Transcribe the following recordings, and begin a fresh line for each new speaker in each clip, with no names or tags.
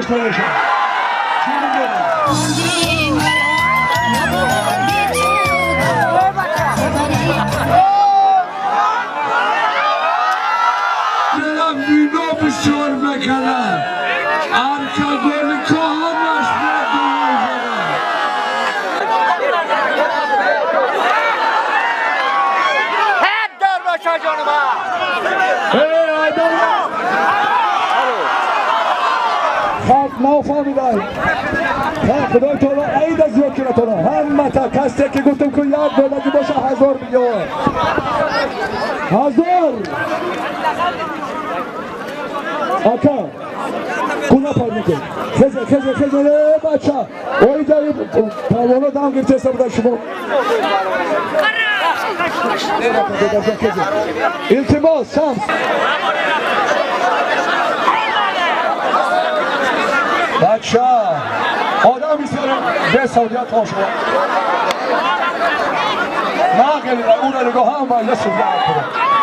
داشته باشم.
وینا بسیار بکنم ارکبان که همش
هد دار باشه جانم
خب ما فهمیدم خدای تعالی عید از یاد کنه تعالی همه تا کسی که گفتم که یاد بودگی باشه 1000 بیار 1000 آکا کنا پای میکن خزه بچه اوی جایی پاوانا دام گرفته است بودن شما التماس شمس بچه آدم میسیارم به سعودیت ها شما نه خیلی اون نگاه هم باید سعودیت کنم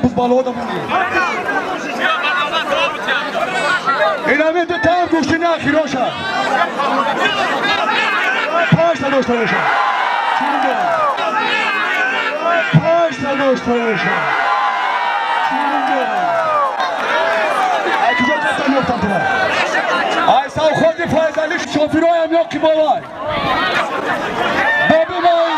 بوز بالا آدم این همه دو تا گوشتی نه خیرا شد 5 تا داشته باشم 5 تا داشته باشم ای کجا جتا میفتم تو ای ساو خودی فایزالی شوفیرای هم یا کی باوای بابی مای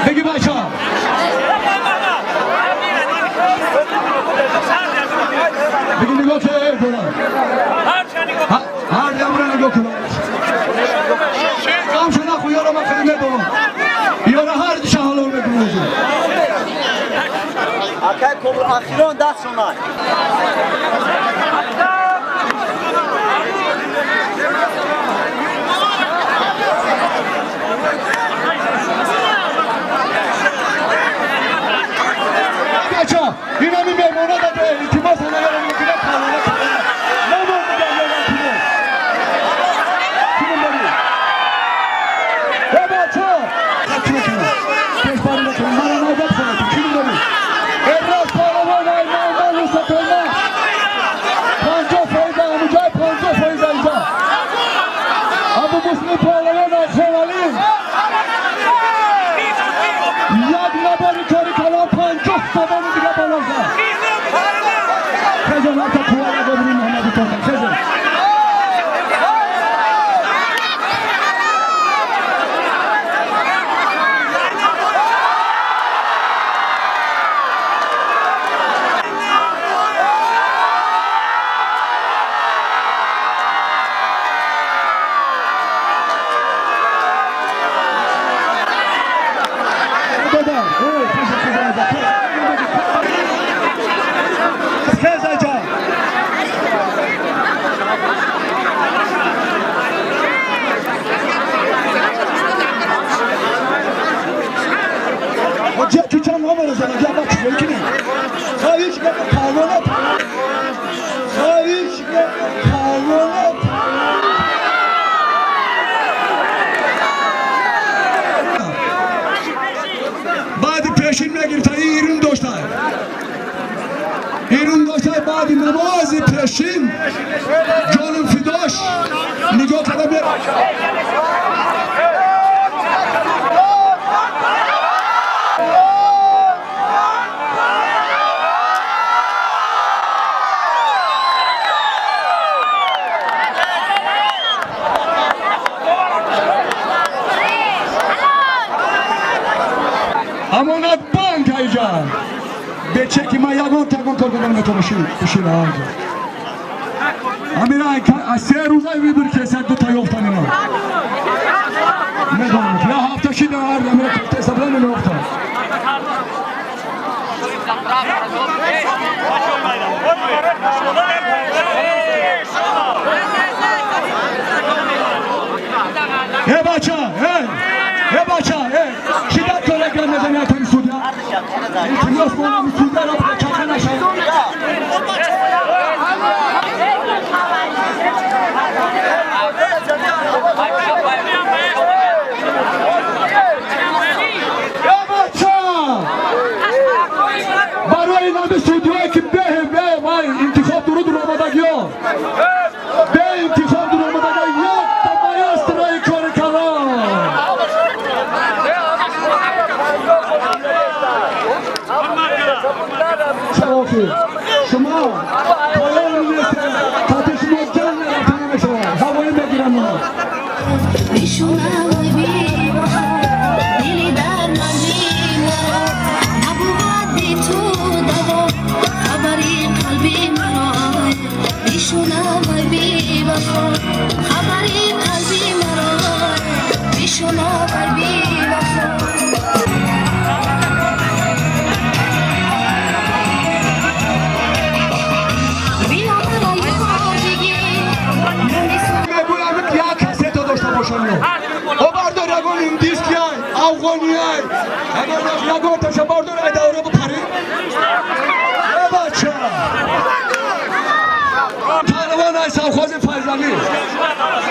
بگی بچه ها بگی نگاه که کنم هر دیمونه نگاه کنم کام شده خوی یارا من خیلی میدونم یارا هر دیشه حالا رو میدونم
اکای کبر آخران دست شمار
این همی میمونه داده التماس نگرم میکنه کانونه کنه نمون بگم یادم کنه کنم بری بچه کنم پیش باری نکنم من نوبت کنم کنم بری این راست پارمان های من روسا کنم 50
باشین جانم فداش نگاه کردم امانت بانک اینجا به چکی ما یگون تگون کار کنم تو بشین آنجا امیران از 3 روزه میبری که سر 2 تا یافتن اینا ندارم یا هفته شده هر امیران که حسابلا نمیافتن بچه شدت کنه که نزنی اتمی سودیا التماس بانم سودیا را چکه نشه برای نام سودیایی که به انتخاب درود آمدگی ها به انتخاب درود آمدگی ها تمایست رای کار کلام شرافی شما پایان میرسه تا شما جان نرفته نمیشه هوایی بگیرم اونا
بیشونم بی دلی در نزیم نبودی تو دوا خبری قلبی مرا بیشونم بی وفا خبری قلبی مرا بیشونم بی وفا
باردار یگون این دیسکی های افغانی های یگون تشه باردار ای دوره بپری بچه پهلوان های سوخوز فیضلی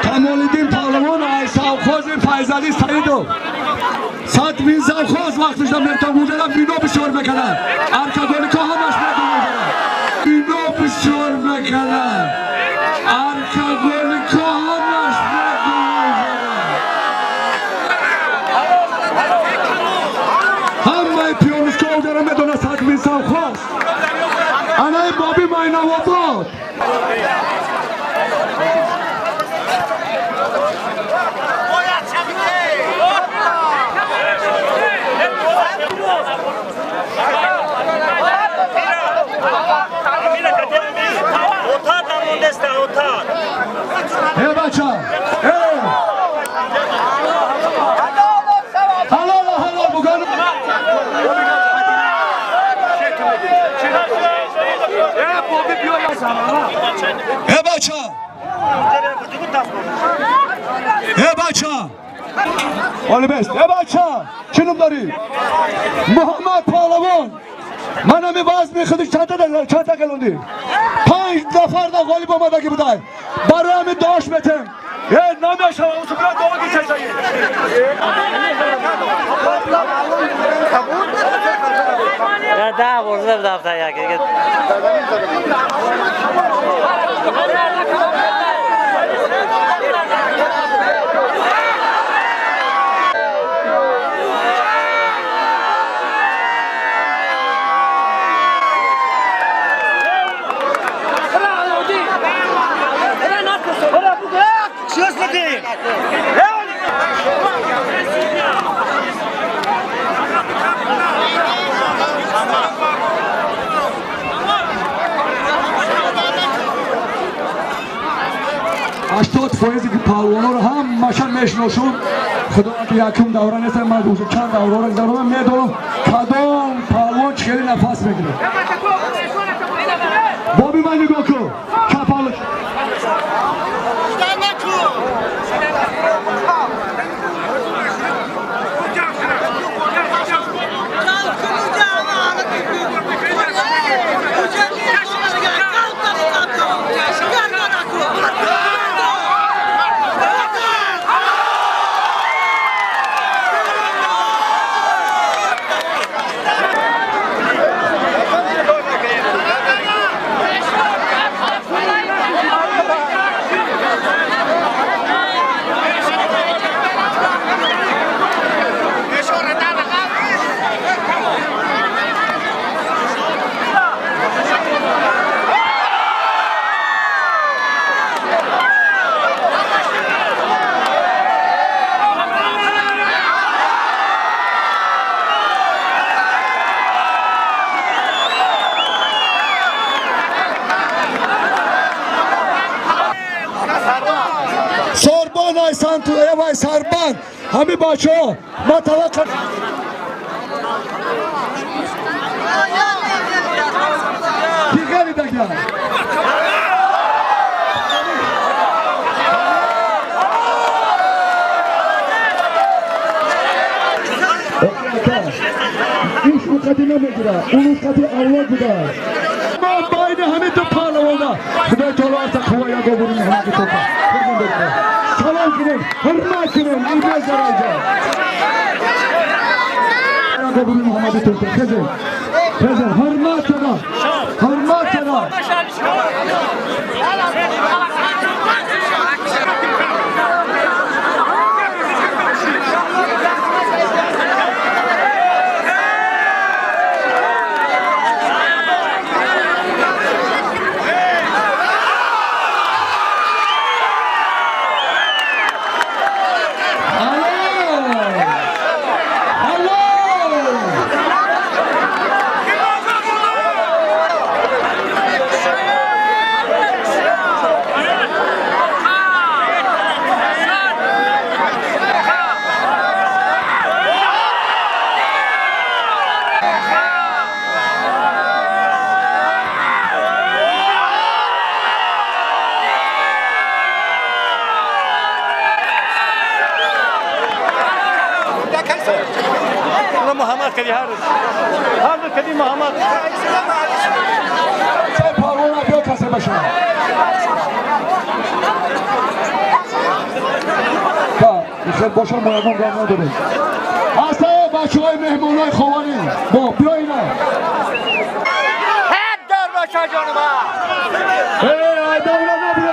کمالدین پهلوان های سوخوز فیضلی سعیدو سات بین سوخوز وقتش دم نرتان گوجه بینو بسیار بکنن ارکادونی که همش بینو بسیار بکنن ارکادونی که همش همه پیانیست که او دارم بدونه ساعت میسان خواست انای بابی ماینه و باد بچه حلال بگانم بچه آلی بست بچه چنم داری محمد پهلوان من همی باز میخوادی چند تا گلوندی 5 نفر دا غالب آمدگی بودای برای همی داشت بتم نمیشه و سبرا دوگی چشایی
ده برده دفتر یکی
اشتاد فایزی که پهلوانا رو هم مشن میشناسون خدا که یکم دوره نیستن من دوست چند دوره رو ضرورا میدونم کدام پهلوان چخیلی نفس میگیره بابی من نگاه کن کپالش پهلوان ایسان تو ایوای سربند همه بچه ها ما توقع دیگری بگم این شوختی نمیگیره اون شوختی اولاد بوده ما بین همه دو پهلوانا خدای تعالی از خواه یا گوبرون همه تو سلام کنیم حرمت کنیم این بیز در اینجا یا گوبرون محمد تو خزر حرمت کنم حرمت کنم
محمد کدی هر کدی محمد
چه پهلوانا بیا کسی بشه بخیر باشه مهمون را نداریم اصلا بچه های مهمون های خوانی با بیا اینه
هد دار باشه جانم
ای دولت نبیده